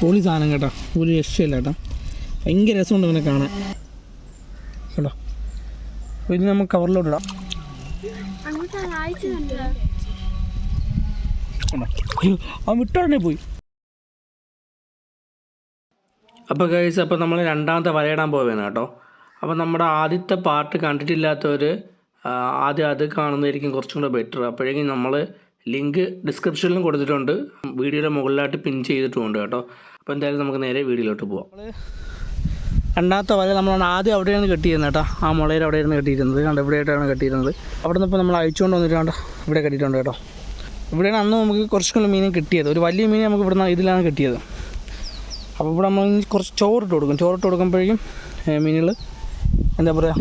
പൊളി സാധനം കേട്ടോ, ഒരു രക്ഷയില്ല കേട്ടോ, ഭയങ്കര രസമുണ്ട് ഇവനെ കാണാൻ കേട്ടോ. അപ്പോൾ ഇത് നമുക്ക് കവറിലോട്ടിടാം. അവൻ വിട്ടോടനെ പോയി. അപ്പോൾ ഗൈസ്, അപ്പോൾ നമ്മൾ രണ്ടാമത്തെ വലയിടാൻ പോവുകയാണ് കേട്ടോ. അപ്പോൾ നമ്മുടെ ആദ്യത്തെ പാർട്ട് കണ്ടിട്ടില്ലാത്തവർ ആദ്യം അത് കാണുന്നതായിരിക്കും കുറച്ചും കൂടെ ബെറ്റർ. അപ്പോഴേക്കും നമ്മൾ ലിങ്ക് ഡിസ്ക്രിപ്ഷനിലും കൊടുത്തിട്ടുണ്ട്, വീഡിയോയുടെ മുകളിലായിട്ട് പിൻ ചെയ്തിട്ടുമുണ്ട് കേട്ടോ. അപ്പോൾ എന്തായാലും നമുക്ക് നേരെ വീഡിയോയിലോട്ട് പോവാം. രണ്ടാമത്തെ വല നമ്മൾ ആദ്യം അവിടെയാണ് കെട്ടിയിരുന്നത് കേട്ടോ. ആ മുളയിൽ അവിടെയാണ് കെട്ടിയിരുന്നത്, കണ്ടോ, ഇവിടെയായിട്ടാണ് കെട്ടിയിരുന്നത്. അവിടെ നിന്ന് ഇപ്പോൾ നമ്മൾ അയച്ചുകൊണ്ട് വന്നിട്ട് കണ്ടോ ഇവിടെ കെട്ടിയിട്ടുണ്ട് കേട്ടോ. ഇവിടെയാണ് അന്ന് നമുക്ക് കുറച്ചുകൂടെ മീനും കിട്ടിയത്. ഒരു വലിയ മീൻ നമുക്ക് ഇവിടെ നിന്ന് ഇതിലാണ് കിട്ടിയത്. അപ്പോൾ ഇവിടെ നമ്മൾ കുറച്ച് ചോറിട്ട് കൊടുക്കും. ചോറിട്ട് കൊടുക്കുമ്പോഴേക്കും മീനുകൾ എന്താ പറയുക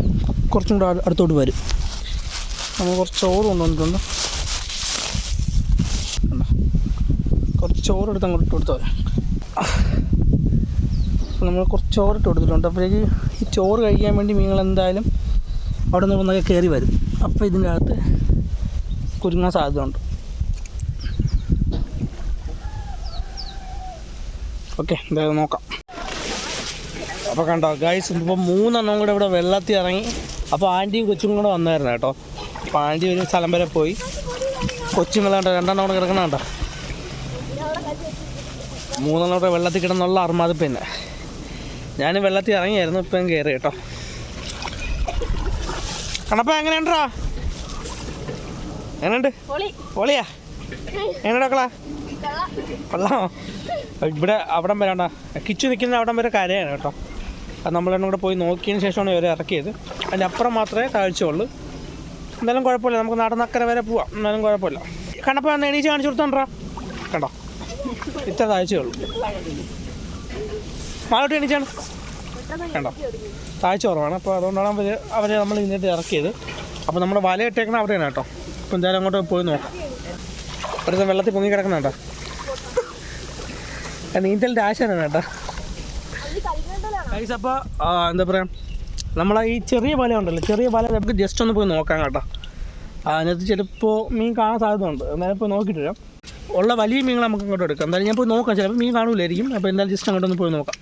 കുറച്ചും കൂടെ അടുത്തോട്ട് വരും. നമ്മൾ കുറച്ച് ചോറ് കൊണ്ടുവന്നിട്ടുണ്ട്, കുറച്ച് ചോറെടുത്ത് അങ്ങോട്ട് ഇട്ട് കൊടുത്താൽ അപ്പോൾ നമ്മൾ കുറച്ച് ചോറിട്ട് കൊടുത്തിട്ടുണ്ട്. അപ്പോഴേക്ക് ഈ ചോറ് കഴിക്കാൻ വേണ്ടി മീനുകൾ എന്തായാലും അവിടെ നിന്ന് ഒന്നൊക്കെ കയറി വരും. അപ്പോൾ ഇതിൻ്റെ അകത്ത് കുരുങ്ങാൻ സാധ്യതയുണ്ട്. ഓക്കെ, എന്തായാലും നോക്കാം. അപ്പോൾ കണ്ടോ ഗൈസ്, ഇപ്പോൾ 3 എണ്ണം കൂടെ ഇവിടെ വെള്ളത്തിൽ ഇറങ്ങി. അപ്പോൾ ആൻറ്റിയും കൊച്ചും കൂടെ വന്നായിരുന്നു കേട്ടോ. അപ്പോൾ ആൻറ്റി ഒരു സ്ഥലം വരെ പോയി. കൊച്ചുങ്ങളെ കണ്ടോ 2 എണ്ണം കൂടെ കിടക്കണ കേട്ടോ. 3 എണ്ണം കൂടെ വെള്ളത്തിൽ കിടന്നുള്ള അർമാത്. പിന്നെ ഞാൻ വെള്ളത്തിൽ ഇറങ്ങിയായിരുന്നു, ഇപ്പം കയറി കേട്ടോ. കണ്ടപ്പോൾ എങ്ങനെയുണ്ടാ? എങ്ങനെയുണ്ട്? പൊളിയാ? എങ്ങനെയുണ്ട് മക്കളാ? കൊള്ളാമോ? ഇവിടെ അവിടം വരെ ഉണ്ടാ കിച്ചു നിൽക്കുന്ന അവിടം വരെ കരയാണ് കേട്ടോ. അത് നമ്മളെല്ലാം കൂടെ പോയി നോക്കിയതിന് ശേഷമാണ് ഇവരെ ഇറക്കിയത്. അതിൻ്റെ അപ്പുറം മാത്രമേ താഴ്ചയുള്ളൂ. എന്തായാലും കുഴപ്പമില്ല, നമുക്ക് നടന്നക്കരെ വരെ പോവാം. എന്നാലും കുഴപ്പമില്ല. കണ്ടപ്പോൾ ഒന്ന് എണീച്ച് കാണിച്ചു കൊടുത്തോണ്ടാ. കണ്ടോ, ഇത്ര താഴ്ചയുള്ളൂ. മാലോട്ട് എണീച്ചാണ് കണ്ടോ, താഴ്ച കുറവാണ്. അപ്പോൾ അതുകൊണ്ടാണ് അവരെ നമ്മൾ ഇന്നിട്ട് ഇറക്കിയത്. അപ്പോൾ നമ്മുടെ വല ഇട്ടേക്കണം അവിടെയാണ് കേട്ടോ. അപ്പോൾ എന്തായാലും അങ്ങോട്ട് പോയി നോക്കാം. ഒരു വെള്ളത്തിൽ പൊങ്ങി കിടക്കുന്ന കേട്ടോ, നീന്തലിൻ്റെ ആശാനാണ് കേട്ടോ ഗൈസ്. അപ്പോൾ എന്താ പറയുക, നമ്മളെ ഈ ചെറിയ വല ഉണ്ടല്ലോ, ചെറിയ വല നമുക്ക് ജസ്റ്റ് ഒന്ന് പോയി നോക്കാം കേട്ടോ. അതിനകത്ത് ചിലപ്പോൾ മീൻ കാണാൻ സാധ്യതയുണ്ട്. എന്തായാലും പോയി നോക്കിയിട്ട് വരാം. ഉള്ള വലിയ മീനുകൾ നമുക്ക് ഇങ്ങോട്ട് എടുക്കാം. എന്തായാലും ഞാൻ പോയി നോക്കാം, ചിലപ്പോൾ മീൻ കാണൂലായിരിക്കും. അപ്പോൾ എന്തായാലും ജസ്റ്റ് അങ്ങോട്ടൊന്ന് പോയി നോക്കാം.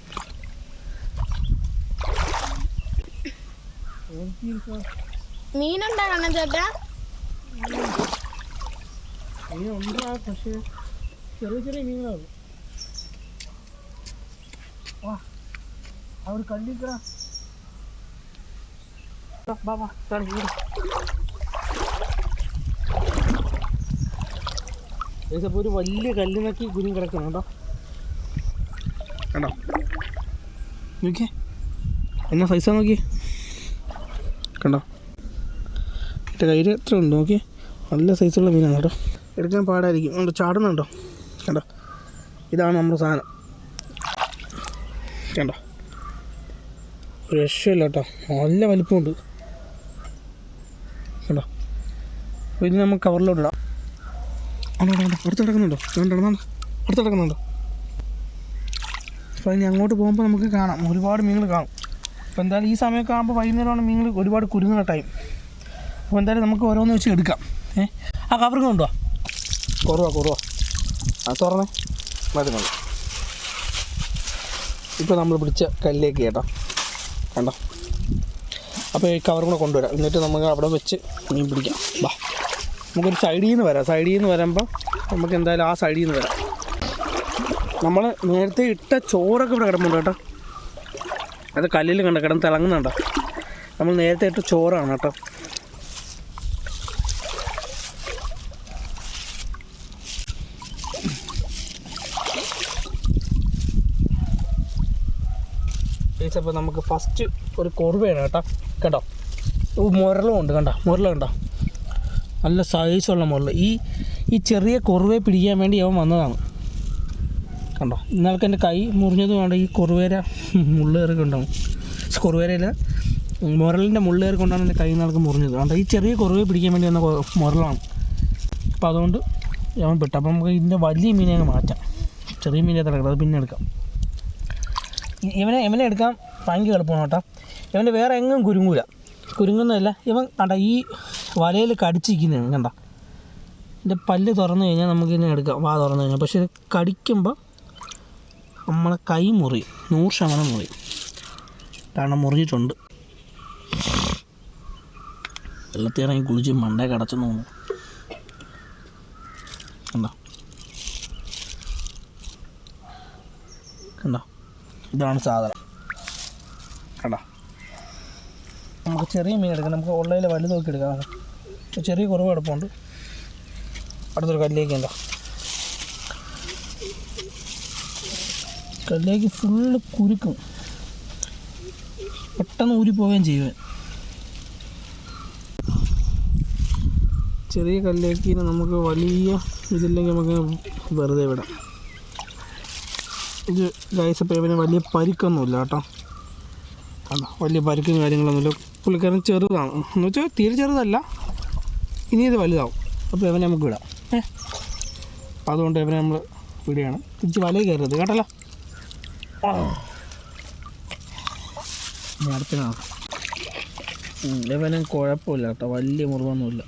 മീനുണ്ടോ കാണാൻ ചേട്ടാ? മീനുണ്ടാ, പക്ഷേ ചെറിയ ചെറിയ മീനുകളാണ്. അവർ കല്ലിക്കടാ. അപ്പോൾ ഒരു വലിയ കല്ലിനൊക്കെ കുരുങ്ങി കിടക്കണം കേട്ടോ. കണ്ടോ, നോക്കിയേ എന്നാ സൈസാ നോക്കിയേ. കണ്ടോ, എൻ്റെ കയ്യിൽ എത്ര ഉണ്ട് നോക്കിയേ. നല്ല സൈസുള്ള മീനാണ് കേട്ടോ. എടുക്കാൻ പാടായിരിക്കും, അതുകൊണ്ട് ചാടുന്നുണ്ടോ. കണ്ടോ, ഇതാണ് നമ്മുടെ സാധനം. കണ്ടോ, ഒരു രക്ഷയില്ല കേട്ടോ, നല്ല വലിപ്പമുണ്ട്. കണ്ടോ, അപ്പോൾ ഇത് നമുക്ക് കവറിലോട്ട് ഇടാം. അടുത്ത് കിടക്കുന്നുണ്ടോ? അടുത്ത് കിടക്കുന്നുണ്ടോ? അപ്പോൾ ഇനി അങ്ങോട്ട് പോകുമ്പോൾ നമുക്ക് കാണാം, ഒരുപാട് മീനുകൾ കാണും. അപ്പോൾ എന്തായാലും ഈ സമയമൊക്കെ ആകുമ്പോൾ വൈകുന്നേരമാണ് മീനുകൾ ഒരുപാട് കുരുങ്ങുന്ന ടൈം. അപ്പോൾ എന്തായാലും നമുക്ക് ഓരോന്ന് വെച്ച് എടുക്കാം. ആ കവറിങ് കൊണ്ടുവാ. കുറവാ അത് തുറന്നേ മരുന്നുള്ളൂ. ഇപ്പോൾ നമ്മൾ പിടിച്ച കല്ലേക്ക് കേട്ടോ. കണ്ടോ, അപ്പോൾ ഈ കവറും കൂടെ കൊണ്ടുവരാം. എന്നിട്ട് നമുക്ക് അവിടെ വെച്ച് മീൻ പിടിക്കാം. വാ, നമുക്കൊരു സൈഡിൽ നിന്ന് വരാം. സൈഡിൽ നിന്ന് വരുമ്പോൾ നമുക്ക് എന്തായാലും ആ സൈഡിൽ നിന്ന് വരാം. നമ്മൾ നേരത്തെ ഇട്ട ചോറൊക്കെ ഇവിടെ കിടപ്പുണ്ട് കേട്ടോ. അത് കല്ലിൽ കിടന്ന് തിളങ്ങുന്നുണ്ടോ. നമ്മൾ നേരത്തെ ഇട്ട ചോറാണ് കേട്ടോ. അപ്പോൾ നമുക്ക് ഫസ്റ്റ് ഒരു കൊറുവയാണ് കേട്ടോ. കണ്ടോ, മുരളും ഉണ്ട്. കണ്ടോ, മുരള കണ്ടോ, നല്ല സൈസുള്ള മുരൾ. ഈ ചെറിയ കൊറുവയെ പിടിക്കാൻ വേണ്ടി അവൻ വന്നതാണ്. കണ്ടോ, ഇന്നാൾക്ക് എൻ്റെ കൈ മുറിഞ്ഞത് കൊണ്ട് ഈ കൊറുവേര മുള്ളേറൊക്കെ ഉണ്ടാവും. കൊറുവേരയില്ല, മുരളിൻ്റെ മുള്ളേറി കൊണ്ടാണ് എൻ്റെ കൈ നാൾക്ക് മുറിഞ്ഞത്. കണ്ടോ, ഈ ചെറിയ കൊറുവയെ പിടിക്കാൻ വേണ്ടി വന്ന മുരളാണ്. അപ്പോൾ അതുകൊണ്ട് അവൻ പെട്ടു. അപ്പോൾ നമുക്ക് ഇതിൻ്റെ വലിയ മീനെ അങ്ങ് മാറ്റാം. ചെറിയ മീനെ കിടക്കുന്നത് അത് പിന്നെ എടുക്കാം. ഇവനെ എടുക്കാൻ ഭയങ്കര എളുപ്പമാണ് കേട്ടോ. ഇവൻ്റെ വേറെ എങ്ങും കുരുങ്ങുന്നതല്ല. ഇവൻ കണ്ട ഈ വലയിൽ കടിച്ചിരിക്കുന്നതാണ്. കണ്ട, എൻ്റെ പല്ല് തുറന്നു കഴിഞ്ഞാൽ നമുക്കിതിനെ എടുക്കാം, വാ തുറന്നു കഴിഞ്ഞാൽ. പക്ഷേ ഇത് കടിക്കുമ്പോൾ നമ്മളെ കൈ മുറി 100% മുറി, കാരണം മുറിയിട്ടുണ്ട്. വെള്ളത്തിൽ ഇറങ്ങി കുളിച്ച് മണ്ടേ കടച്ചെന്ന് തോന്നുന്നു. കണ്ടോ കണ്ടോ, ഇതാണ് സാധനം. കണ്ടോ, നമുക്ക് ചെറിയ മീൻ എടുക്കാം. നമുക്ക് ഉള്ളതിൽ വലുത് നോക്കി എടുക്കാം. ചെറിയ കുറവ് കിടപ്പുണ്ട്. അടുത്തൊരു കല്ലേക്ക് ഉണ്ടോ, കല്ലേക്ക് ഫുള്ള് കുരുക്കും, പെട്ടെന്ന് ഊരിപ്പോവുകയും ചെയ്യുവാൻ. ചെറിയ കല്ലേക്കിന് നമുക്ക് വലിയ ഇതില്ലെങ്കിൽ നമുക്ക് വെറുതെ വിടാം. ഇത് ഗൈസപ്പോൾ ഇവന് വലിയ പരിക്കൊന്നുമില്ല കേട്ടോ. അല്ല, വലിയ പരിക്കും കാര്യങ്ങളൊന്നുമില്ല. പുള്ളിക്കാരൻ ചെറുതാണ് എന്ന് വെച്ചാൽ തീരെ ചെറുതല്ല, ഇനി ഇത് വലുതാവും. അപ്പോൾ ഇവനെ നമുക്ക് വിടാം. അതുകൊണ്ട് ഇവനെ നമ്മൾ വിടുകയാണ്. തിരിച്ച് വലയിൽ കയറരുത് കേട്ടല്ലോ. ഇനി അടുത്ത നോക്കാം. ഇവനും കുഴപ്പമില്ല കേട്ടോ, വലിയ മുറിവൊന്നുമില്ല.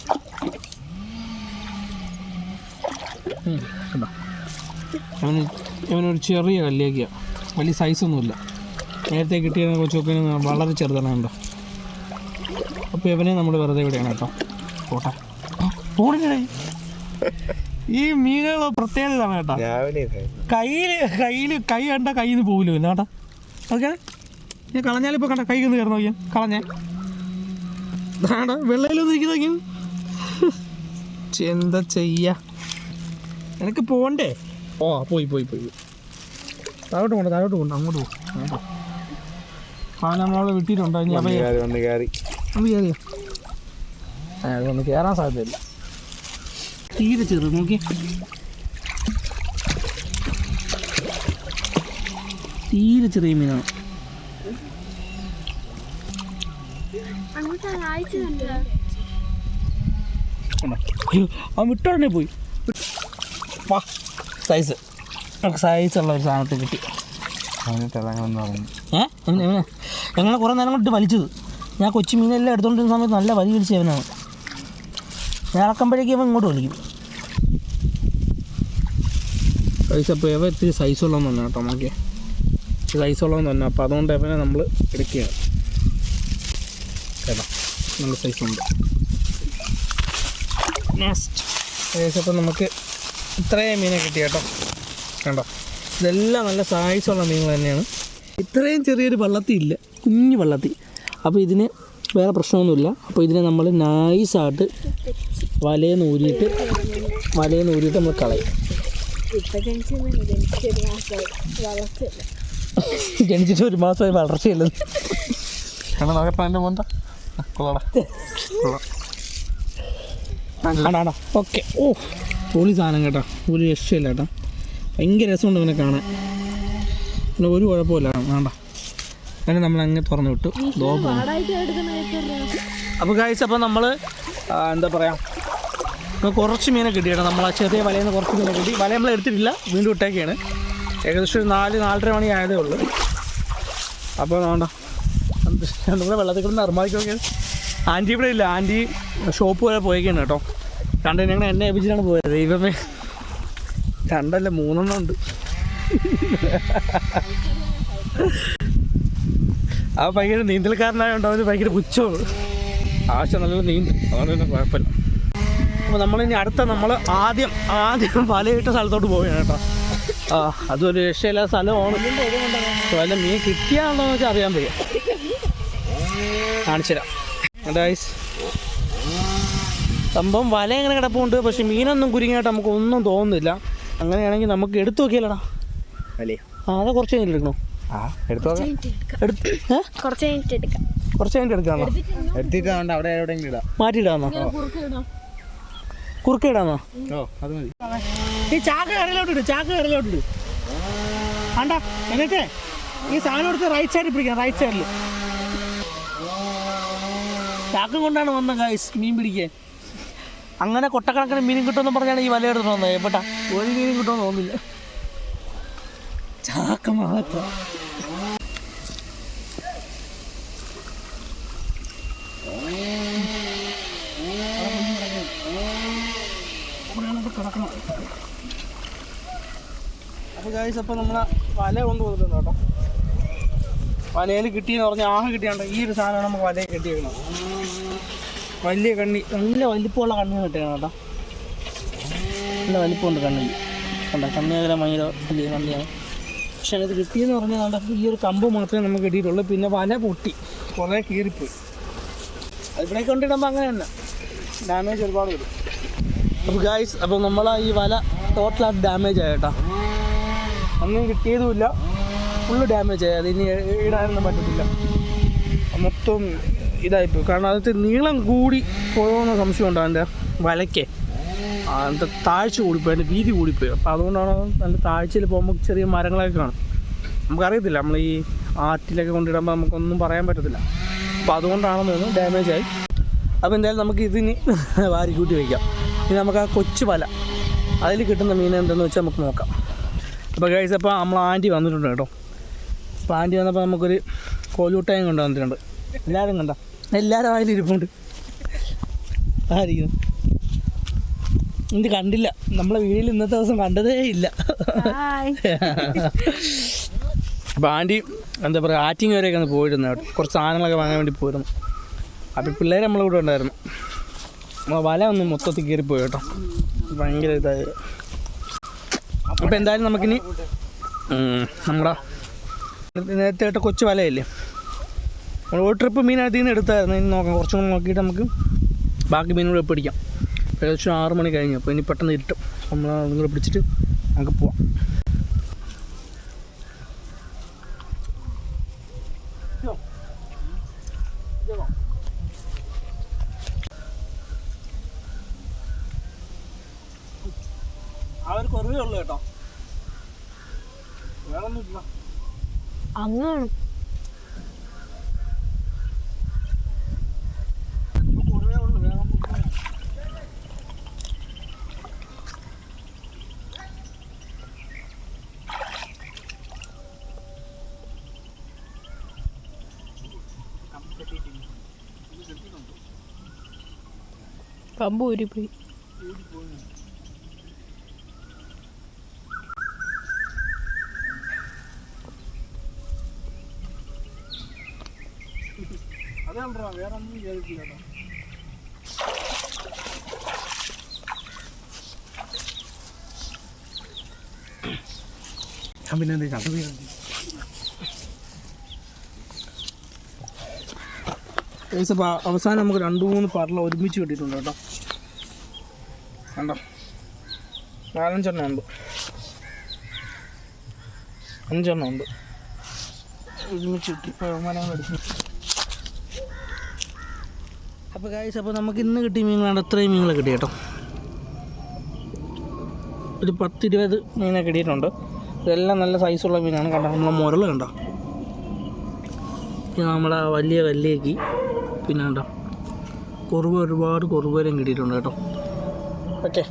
കണ്ടോ, ഇവനൊരു ചെറിയ കല്ലേക്കാണ്, വലിയ സൈസൊന്നുമില്ല. നേരത്തെ കിട്ടിയ കൊച്ചൊക്കെ വളരെ ചെറുതാണ് കണ്ടോ. അപ്പോൾ ഇവനെ നമ്മൾ വെറുതെ വിടുകയാണ് കേട്ടോ. പോട്ടെ പോടേ. ഈ മീനുകൾ പ്രത്യേകത ഇതാണ് കേട്ടോ. കൈ കണ്ട കയ്യിൽ നിന്ന് പോകില്ല പിന്നെ കേട്ടോ. ഓക്കെ, ഞാൻ കളഞ്ഞാലിപ്പോൾ കണ്ട കൈ ഒന്ന് കയറി നോക്കിയാൽ കളഞ്ഞേ. വെള്ളയിലൊന്നും ഇരിക്കുന്ന നോക്കിയാൽ എന്താ ചെയ്യാ, എനിക്ക് പോകണ്ടേ. ഓ പോയി താഴോട്ട് പോകണ്ട, അങ്ങോട്ട് പോകും. ആ നമ്മളവിടെ വിട്ടിട്ടുണ്ടോ? ഒന്ന് കയറിയോ? അതൊന്ന് കയറാൻ സാധ്യതയില്ല. തീരെ ചെറു നോക്കി, തീരെ ചെറിയ മീനാണ്. അവൻ വിട്ടോടനെ പോയി. വാ, സൈസ് നമുക്ക് സൈസുള്ള ഒരു സാധനത്തെ കിട്ടി. ഞങ്ങളെ കുറേ നേരം കൊണ്ട് വലിച്ചത്. ഞാൻ കൊച്ചു മീനെല്ലാം എടുത്തുകൊണ്ടിരുന്ന സമയത്ത് നല്ല വലി പിടിച്ച അവനാണ്. ഞാൻ ഇറക്കുമ്പോഴേക്കും അവൻ ഇങ്ങോട്ട് വലിക്കും. സൈസ് അപ്പോൾ ഇവ ഇത്തിരി സൈസുള്ളതെന്ന് തന്നെ കേട്ടോ. നമുക്ക് സൈസുള്ളതെന്ന് തന്നെ. അപ്പോൾ അതുകൊണ്ട് അവനെ നമ്മൾ എടുക്കുകയാണ് കേട്ടോ. നല്ല സൈസുണ്ട്. നെക്സ്റ്റ് സൈസ് അപ്പോൾ നമുക്ക് ഇത്രയും മീനെ കിട്ടി കേട്ടോ. കണ്ടോ, ഇതെല്ലാം നല്ല സൈസുള്ള മീനുകൾ തന്നെയാണ്. ഇത്രയും ചെറിയൊരു വള്ളത്തി ഇല്ല, കുഞ്ഞു വള്ളത്തി. അപ്പോൾ ഇതിന് വേറെ പ്രശ്നമൊന്നുമില്ല. അപ്പോൾ ഇതിനെ നമ്മൾ നൈസായിട്ട് വലയെന്ന് ഊരിയിട്ട് നമ്മൾ കളയും. ജനിച്ചിട്ട് 1 മാസമായി വളർച്ചയില്ല. ഓക്കെ. ഓ പൊളി സാധനം കേട്ടോ, ഒരു രക്ഷയില്ല കേട്ടോ. ഭയങ്കര രസമുണ്ട് ഇവനെ കാണാൻ. പിന്നെ ഒരു കുഴപ്പമില്ല. വേണ്ട, അങ്ങനെ നമ്മൾ അങ്ങനെ തുറന്നു വിട്ടു. അപ്പോൾ ഗൈസ്, അപ്പോൾ നമ്മൾ എന്താ പറയുക, കുറച്ച് മീനെ കിട്ടിയാണ്. നമ്മൾ ആ ചെറിയ വലയിൽ നിന്ന് കുറച്ച് മീനെ കിട്ടി. വല നമ്മൾ എടുത്തിട്ടില്ല, വീണ്ടും ഇട്ടേക്കാണ്. ഏകദേശം ഒരു 4-4:30 മണി ആയതേ ഉള്ളൂ. അപ്പോൾ വേണ്ട, നമ്മുടെ വെള്ളത്തിൽ കിടന്ന് നിർമ്മാണിക്ക് നോക്കിയാൽ ആൻറ്റി ഇവിടെ ഇല്ല. ആൻറ്റി ഷോപ്പ് വരെ പോയേക്കാണ് കേട്ടോ. കണ്ട് ഞങ്ങൾ എന്നെ ഏൽപ്പിച്ചിട്ടാണ് പോയത്. ദൈവമേ, 2 അല്ല 3 ഉണ്ട്. ആ ഭയങ്കര നീന്തൽക്കാരനായതുകൊണ്ട് അവന് ഭയങ്കര പുച്ഛമാണ്. ആവശ്യം നല്ല നീന്തും, അതുകൊണ്ട് തന്നെ കുഴപ്പമില്ല. അപ്പോൾ നമ്മളിനി നമ്മൾ ആദ്യം വലയിട്ട സ്ഥലത്തോട്ട് പോവുകയാണ് കേട്ടോ. അതൊരു രക്ഷയില്ലാത്ത സ്ഥലമാണ്. വല്ല മീൻ കിട്ടിയാണോ എന്ന് വെച്ചാൽ അറിയാൻ വയ്യ. കാണിച്ചുതരാം ഗൈസ്. സംഭവം വല എങ്ങനെ കിടപ്പുണ്ട്, പക്ഷെ മീനൊന്നും കുരുങ്ങിയായിട്ട് നമുക്ക് ഒന്നും തോന്നുന്നില്ല. അങ്ങനെയാണെങ്കിൽ നമുക്ക് എടുത്തു നോക്കിയാലടാ അല്ലേ. അതെ, കുറച്ച് കഴിഞ്ഞിട്ട് എടുക്കണോ? കുറച്ച് കഴിഞ്ഞിട്ട് എടുക്കാന്നോ? മാറ്റിയിടാന്നോ? കുറുക്കിടാന്നോ? ഈ ചാക്ക് കരയിലോട്ടിട്ട് ആണ്ടാ. എന്നിട്ടേ ഈ സാധനം എടുത്ത് റൈറ്റ് സൈഡിൽ പിടിക്കാം. റൈറ്റ് സൈഡിൽ ചാക്കും കൊണ്ടാണ് വന്നത് ഗൈസ് മീൻ പിടിക്കാൻ. അങ്ങനെ കൊട്ടക്കണക്കിന് മീനും കിട്ടുമെന്ന് പറഞ്ഞാണ് ഈ വല എടുത്ത് വന്നത്. എപ്പോട്ടാ ഒരു മീനും കിട്ടുമെന്ന് തോന്നില്ല, ചാക്ക മാത്രം. അപ്പോൾ ഗൈസ്, അപ്പോൾ നമ്മളെ വല കൊണ്ട് കൊടുക്കുന്നുണ്ട് കേട്ടോ. വലയിൽ കിട്ടിയെന്ന് പറഞ്ഞാൽ ആഹ് കിട്ടിയാണ്ട് ഈ ഒരു സാധനമാണ് നമുക്ക് വലയിൽ കിട്ടിയേക്കുന്നത്. വലിയ കണ്ണി, നല്ല വലിപ്പമുള്ള കണ്ണി കിട്ടിയാണ് കേട്ടോ. നല്ല വലിപ്പമുണ്ട് കണ്ണി. കണ്ടോ, കണ്ണിയാകല ഭയങ്കര വലിയ കണ്ണിയാണ്. പക്ഷേ അത് കിട്ടിയെന്ന് പറഞ്ഞാൽ നമ്മുടെ ഈ ഒരു കമ്പ് മാത്രമേ നമുക്ക് കിട്ടിയിട്ടുള്ളൂ. പിന്നെ വല പൊട്ടി കുറേ കീറിപ്പോയി. അതിവിടെ കൊണ്ടിടുമ്പോൾ അങ്ങനെ തന്നെ ഡാമേജ് ഒരുപാട് വരും. അപ്പോൾ ഗായ്സ്, അപ്പോൾ നമ്മൾ ഈ വല ടോട്ടലായിട്ട് ഡാമേജ് ആയി കേട്ടോ. ഒന്നും കിട്ടിയതുമില്ല, ഫുള്ള് ഡാമേജ് ആയി. അതിന് ഇടാനൊന്നും പറ്റത്തില്ല, മൊത്തം ഇതായിപ്പോയി. കാരണം അതിൻ്റെ നീളം കൂടി പോയോന്ന് സംശയമുണ്ടോ അതിൻ്റെ വലയ്ക്ക്. അതിൻ്റെ താഴ്ച കൂടിപ്പോയി, അതിൻ്റെ വീതി കൂടിപ്പോയി. അപ്പോൾ അതുകൊണ്ടാണ് നല്ല താഴ്ചയിൽ പോകുമ്പോൾ ചെറിയ മരങ്ങളൊക്കെ കാണും. നമുക്കറിയത്തില്ല, നമ്മൾ ഈ ആറ്റിലൊക്കെ കൊണ്ടിടുമ്പോൾ നമുക്കൊന്നും പറയാൻ പറ്റത്തില്ല. അപ്പോൾ അതുകൊണ്ടാണെന്ന് തോന്നുന്നു ഡാമേജ് ആയി. അപ്പോൾ എന്തായാലും നമുക്ക് ഇതിന് വാരിക്കൂട്ടി വയ്ക്കാം. ഇനി നമുക്ക് ആ കൊച്ചു വല അതിൽ കിട്ടുന്ന മീൻ എന്തെന്ന് വെച്ചാൽ നമുക്ക് നോക്കാം. അപ്പോൾ ഗൈസ്, അപ്പോൾ നമ്മൾ ആൻറ്റി വന്നിട്ടുണ്ട് കേട്ടോ. അപ്പോൾ ആൻറ്റി വന്നപ്പോൾ നമുക്കൊരു കോലൂട്ടായും കൊണ്ട് വന്നിട്ടുണ്ട്. എല്ലാവരും കണ്ട, എല്ലാവരും വായിലിരിപ്പുണ്ട്. ആയിരിക്കും ഇത് കണ്ടില്ല, നമ്മളെ വീട്ടിൽ ഇന്നത്തെ ദിവസം കണ്ടതേ ഇല്ല. അപ്പോൾ ആൻറ്റി എന്താ പറയുക, ആറ്റിങ് വരെയൊക്കെ ഒന്ന് പോയിരുന്നു കേട്ടോ. കുറച്ച് സാധനങ്ങളൊക്കെ വാങ്ങാൻ വേണ്ടി പോയിരുന്നു. അപ്പോൾ പിള്ളേർ നമ്മളിവിടെ ഉണ്ടായിരുന്നു. വല ഒന്ന് മൊത്തത്തിൽ കയറിപ്പോയി കേട്ടോ, ഭയങ്കര ഇതായി. അപ്പോൾ എന്തായാലും നമുക്കിനി നമ്മുടെ നേരത്തെ കേട്ട കൊച്ചു വലയില്ലേ, ഒരു ട്രിപ്പ് മീൻ അതിൽ നിന്ന് എടുത്തായിരുന്നു. ഇനി നോക്കാം, കുറച്ചും കൂടെ നോക്കിയിട്ട് നമുക്ക് ബാക്കി മീനുകൂടെ പിടിക്കാം. ഏകദേശം 6 മണി കഴിഞ്ഞു. അപ്പോൾ ഇനി പെട്ടെന്ന് ഇരുട്ടും. നമ്മൾ നിങ്ങളെ പിടിച്ചിട്ട് നമുക്ക് പോവാം. അവർ കുറവേ ഉള്ളു കേട്ടോ, വേറെ ഒന്നുമില്ല. അങ്ങാണ് കുറവേ ഉള്ളു, വേറെ ഒന്നും. കമ്പ് ഊരിപ്പോയി. അതെന്താ വേറെ ഒന്നും ചെയ്തിട്ടില്ല കേട്ടോ. ഞാൻ പിന്നെ എന്ത് കണ്ടു അപ്പോൾ അവസാനം നമുക്ക് 2-3 പറല ഒരുമിച്ച് കിട്ടിയിട്ടുണ്ട് കേട്ടോ. കണ്ടോ, 4-5 ഉണ്ട്, 5 ഉണ്ട് ഒരുമിച്ച് കിട്ടി. എടുക്കും. അപ്പോൾ ഗൈസ്, അപ്പോൾ നമുക്ക് ഇന്ന് കിട്ടിയ മീനുകളാണ് ഇത്രയും മീനുകളെ കിട്ടി കേട്ടോ. ഒരു 10-20 മീനെ കിട്ടിയിട്ടുണ്ട്. ഇതെല്ലാം നല്ല സൈസുള്ള മീനാണ്. കണ്ടോ, നമ്മളെ മുരൾ കണ്ടോ, പിന്നെ നമ്മളെ വലിയ കല്ലേക്ക്, പിന്നെ കണ്ടോ കുറുവ, ഒരുപാട് കുറുവരും കിട്ടിയിട്ടുണ്ട് കേട്ടോ. ഓക്കെ,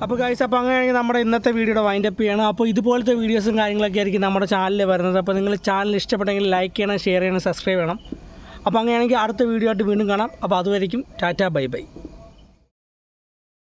അപ്പോൾ ഗൈസ്, അപ്പോൾ അങ്ങനെയാണെങ്കിൽ നമ്മുടെ ഇന്നത്തെ വീഡിയോയുടെ വൈൻഡപ്പ് ചെയ്യണം. അപ്പോൾ ഇതുപോലത്തെ വീഡിയോസും കാര്യങ്ങളൊക്കെ ആയിരിക്കും നമ്മുടെ ചാനലിൽ വരുന്നത്. അപ്പോൾ നിങ്ങൾ ചാനൽ ഇഷ്ടപ്പെട്ടെങ്കിൽ ലൈക്ക് ചെയ്യണം, ഷെയർ ചെയ്യണം, സബ്സ്ക്രൈബ് ചെയ്യണം. അപ്പോൾ അങ്ങനെയാണെങ്കിൽ അടുത്ത വീഡിയോ ആയിട്ട് വീണ്ടും കാണാം. അപ്പോൾ അതുവരെയും ടാറ്റാ, ബൈ ബൈ.